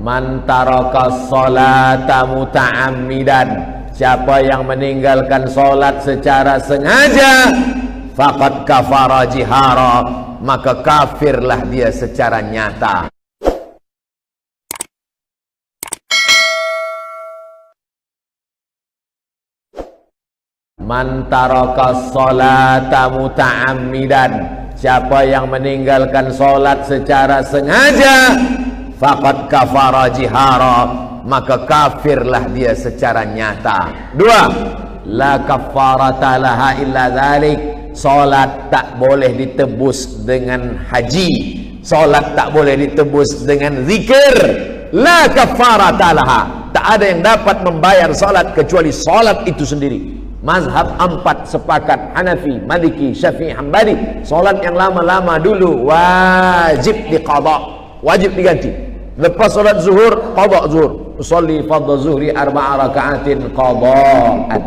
Man taraka sholata muta'ammidan, siapa yang meninggalkan solat secara sengaja, faqad kafara jihara, maka kafirlah dia secara nyata. Man taraka sholata muta'ammidan, siapa yang meninggalkan solat secara sengaja, faqad kafara jihara, maka kafirlah dia secara nyata. 2. La kafarata laha illa dzalik, solat tak boleh ditebus dengan haji, solat tak boleh ditebus dengan zikir. La kafarata laha, tak ada yang dapat membayar solat kecuali solat itu sendiri. Mazhab 4 sepakat, Hanafi, Maliki, Syafi'i, Hambali, solat yang lama-lama dulu wajib diqadha, wajib diganti. Lepas solat zuhur, qadha zuhur. Usolli fardhu zuhri 4 raka'atin qadha'an.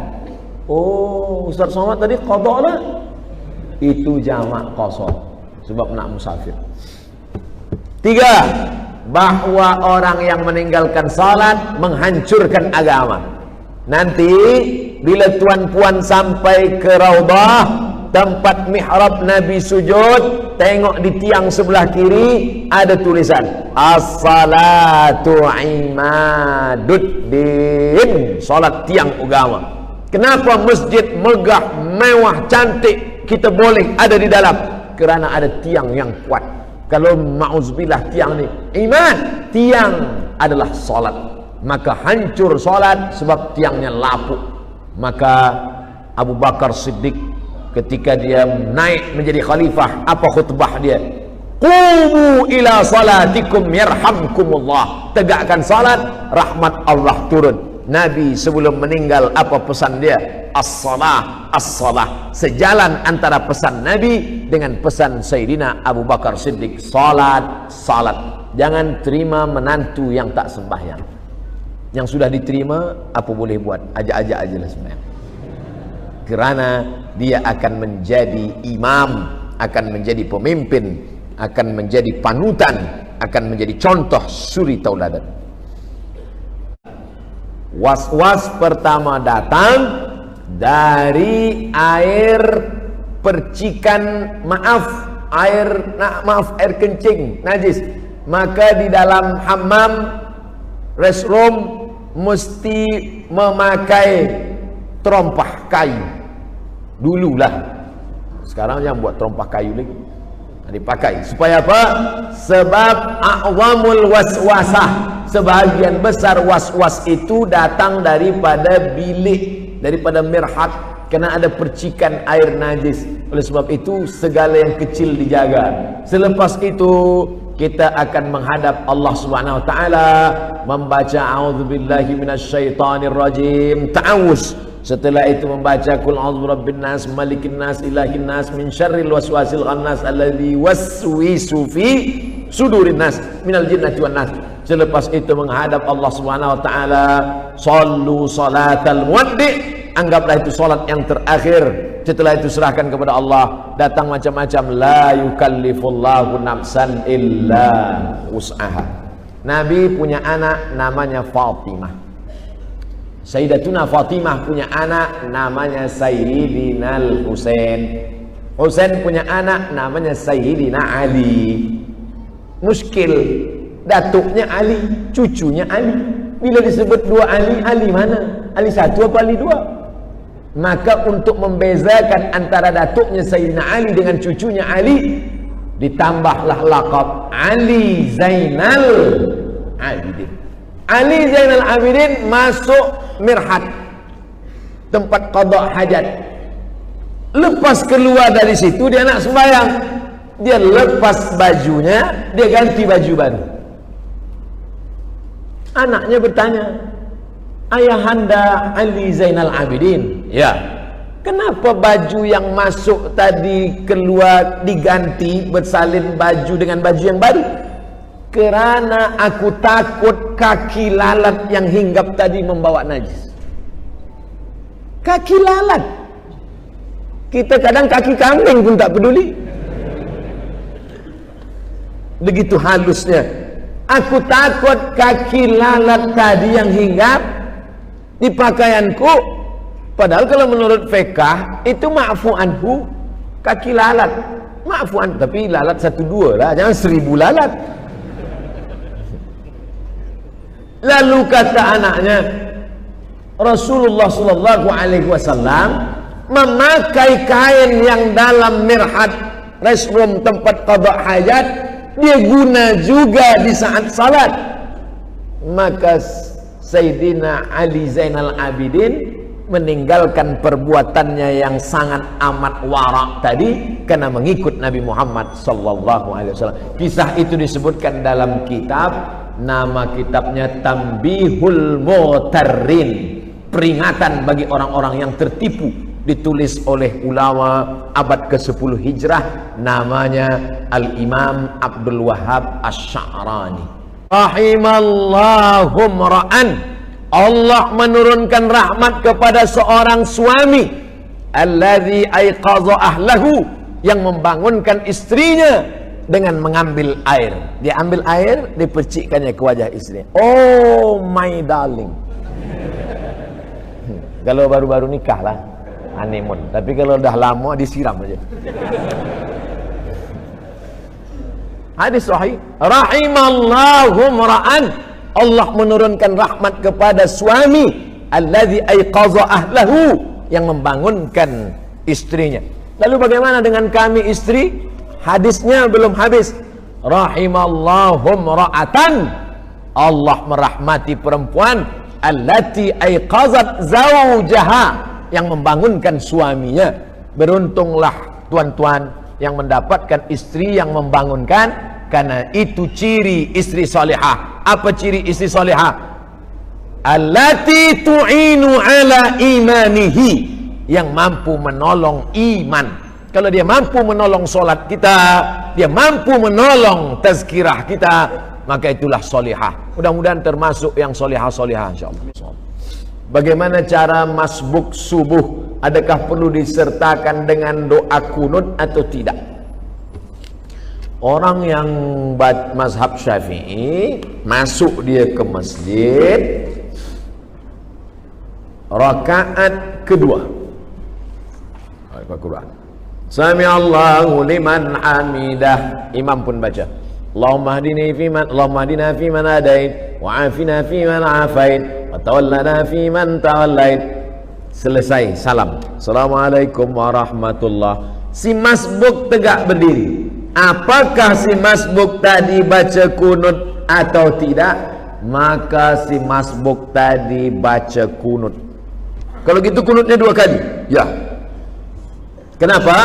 Oh, Ustaz Somad tadi qadha lah. Itu jamak qasar, sebab nak musafir. 3. Bahwa orang yang meninggalkan salat menghancurkan agama. Nanti bila tuan-puan sampai ke Raudhah, tempat mihrab Nabi sujud, tengok di tiang sebelah kiri ada tulisan as-salatu imaduddin, salat tiang agama. Kenapa masjid megah, mewah, cantik kita boleh ada di dalam? Kerana ada tiang yang kuat. Kalau ma'uzubillah tiang ni iman, tiang adalah salat, maka hancur salat sebab tiangnya lapuk. Maka Abu Bakar Siddiq ketika dia naik menjadi khalifah, apa khutbah dia? Qumu ila salatikum yarhamkumullah, tegakkan salat, rahmat Allah turun. Nabi sebelum meninggal apa pesan dia? As-salah, as-salah. Sejalan antara pesan Nabi dengan pesan Sayyidina Abu Bakar Siddiq, salat, salat. Jangan terima menantu yang tak sembahyang. Yang sudah diterima apa boleh buat, ajak-ajak aja lah sembahyang. Kerana dia akan menjadi imam, akan menjadi pemimpin, akan menjadi panutan, akan menjadi contoh suri tauladan. Was-was pertama datang dari air percikan, air kencing najis. Maka di dalam hammam, restroom mesti memakai terompah kayu. Dululah, sekarang yang buat terompah kayu lagi dipakai. Supaya apa? Sebab a'zamul waswasah, sebahagian besar was-was itu datang daripada bilik, daripada mirhat, kena ada percikan air najis. Oleh sebab itu segala yang kecil dijaga. Selepas itu kita akan menghadap Allah Subhanahu wa taala, membaca a'udzubillahi minasyaitonir rajim, ta'awuz. Setelah itu membaca qul a'udzu birabbin nas, malikin nas, ilahin nas, min syarril waswasil khannas alladzi waswisu fi sudurin nas minal jinnati wan nas. Selepas itu menghadap Allah Subhanahu wa taala, sallu salatal muwaddi', anggaplah itu salat yang terakhir. Setelah itu serahkan kepada Allah. Datang macam-macam, la yukallifullahu nafsan illa wus'aha. Nabi punya anak namanya Fatimah. Sayyidatuna Fatimah punya anak namanya Sayyidina Husain. Husain punya anak namanya Sayyidina Ali. Muskil, datuknya Ali, cucunya Ali. Bila disebut dua Ali, Ali mana? Ali satu apa Ali dua? Maka untuk membezakan antara datuknya Sayyidina Ali dengan cucunya Ali, ditambahlah laqab Ali Zainal Abidin. Ali Zainal Abidin masuk mirhat, tempat qada hajat. Lepas keluar dari situ dia nak sembahyang, dia lepas bajunya, dia ganti baju baru. Anaknya bertanya, ayahanda Ali Zainal Abidin, ya, kenapa baju yang masuk tadi keluar diganti, bersalin baju dengan baju yang baru? Kerana aku takut kaki lalat yang hinggap tadi membawa najis. Kaki lalat, kita kadang kaki kambing pun tak peduli. Begitu halusnya Aku takut kaki lalat tadi yang hinggap di pakaianku. Padahal kalau menurut fiqh itu ma'fu anhu, kaki lalat ma'fu anhu, tapi lalat 1-2 lah, jangan 1000 lalat. Lalu kata anaknya, Rasulullah sallallahu alaihi wasallam memakai kain yang dalam mirhat restroom tempat qada hajat, dia guna juga di saat salat. Maka Sayyidina Ali Zainal Abidin meninggalkan perbuatannya yang sangat amat warak tadi karena mengikut Nabi Muhammad sallallahu alaihi wasallam. Kisah itu disebutkan dalam kitab, nama kitabnya Tanbihul Mutarrin, peringatan bagi orang-orang yang tertipu, ditulis oleh ulama abad ke-10 Hijrah, namanya Al-Imam Abdul Wahhab Asy-Sya'rani. Rahimallahum ra'an, Allah menurunkan rahmat kepada seorang suami, alladzi aiqadha ahlahu, yang membangunkan istrinya dengan mengambil air. Dia ambil air, dipercikkannya ke wajah istrinya. Oh my darling. Kalau baru-baru nikah lah honeymoon, tapi kalau udah lama disiram aja. Hadis sahih. Rahimallahu ra'an, Allah menurunkan rahmat kepada suami, alladzi aiqadha ahlahu, yang membangunkan istrinya. Lalu bagaimana dengan kami istri? Hadisnya belum habis. Rahimallahum ra'atan, Allah merahmati perempuan, allati aiqazat zawjaha, yang membangunkan suaminya. Beruntunglah tuan-tuan yang mendapatkan istri yang membangunkan, karena itu ciri istri salihah. Apa ciri istri salihah? Allati tu'inu ala imanihi, yang mampu menolong iman. Kalau dia mampu menolong solat kita, dia mampu menolong tazkirah kita, maka itulah solihah. Mudah-mudahan termasuk yang solihah-solihah insyaallah. Bagaimana cara masbuk subuh? Adakah perlu disertakan dengan doa kunut atau tidak? Orang yang mazhab Syafi'i, masuk dia ke masjid, rakaat kedua, Al-Quran, Sami Allahu liman hamidah, imam pun baca Allahumma hadina fi man hadait, wa afina fi man afait, wa tawallana fi man tawallait. Selesai salam, Assalamualaikum warahmatullah. Si masbuk tegak berdiri. Apakah si masbuk tadi baca kunut atau tidak? Maka si masbuk tadi baca kunut. Kalau gitu kunutnya 2 kali. Ya. Kenapa?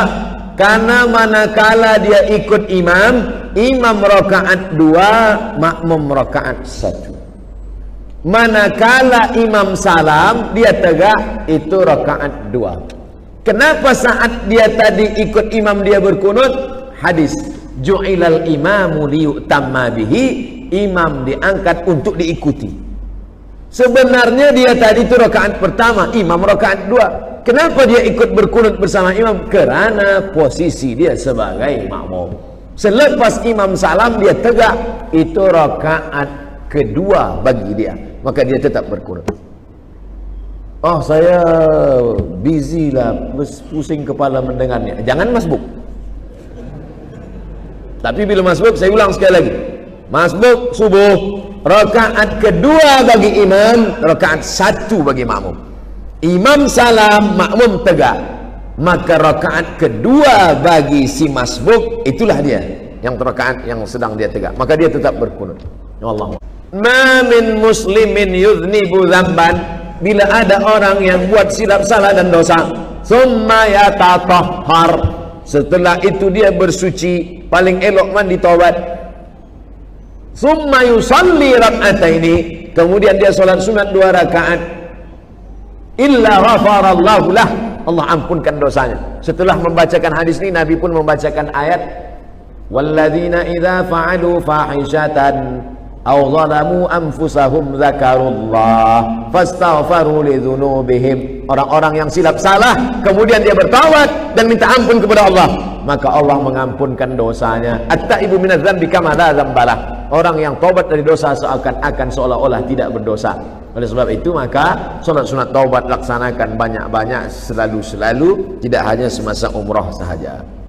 Karena manakala dia ikut imam, imam rakaat 2, makmum rakaat 1. Manakala imam salam, dia tegak, itu rakaat 2. Kenapa saat dia tadi ikut imam dia berkunut? Hadis, ju'ilal imamu liyutamma bihi, imam diangkat untuk diikuti. Sebenarnya dia tadi itu rakaat pertama, imam rakaat 2. Kenapa dia ikut berkunut bersama imam? Kerana posisi dia sebagai makmum. Selepas imam salam dia tegak, itu rakaat kedua bagi dia, maka dia tetap berkunut. Oh, saya busy lah, pusing kepala mendengarnya. Jangan masbuk. Tapi bila masbuk, saya ulang sekali lagi, masbuk subuh, rakaat kedua bagi imam, rakaat 1 bagi makmum. Imam salam, makmum tegak, maka rakaat kedua bagi si masbuk, itulah dia yang rakaat yang sedang dia tegak, maka dia tetap berkunut. Allah. Ma min muslimin yuznibu dzamban, bila ada orang yang buat silap salah dan dosa, summa yatatahhar, setelah itu dia bersuci, paling elok mandi taubat, summa yusalli rak'ataini, kemudian dia salat sunat 2 rakaat, illa ghafarallahu lah, Allah ampunkan dosanya. Setelah membacakan hadis ini, Nabi pun membacakan ayat, walladzina idza fa'alu fahishatan aw zalamu anfusahum dzakarullah fastaghfaru lidzunubihim. Orang-orang yang silap salah kemudian dia bertaubat dan minta ampun kepada Allah, maka Allah mengampunkan dosanya. At-taibu minadz dzambi kama la dzambalah. Orang yang taubat dari dosa seakan-akan seolah-olah tidak berdosa. Oleh sebab itu maka sunat-sunat taubat laksanakan banyak-banyak, selalu-selalu, tidak hanya semasa umrah sahaja.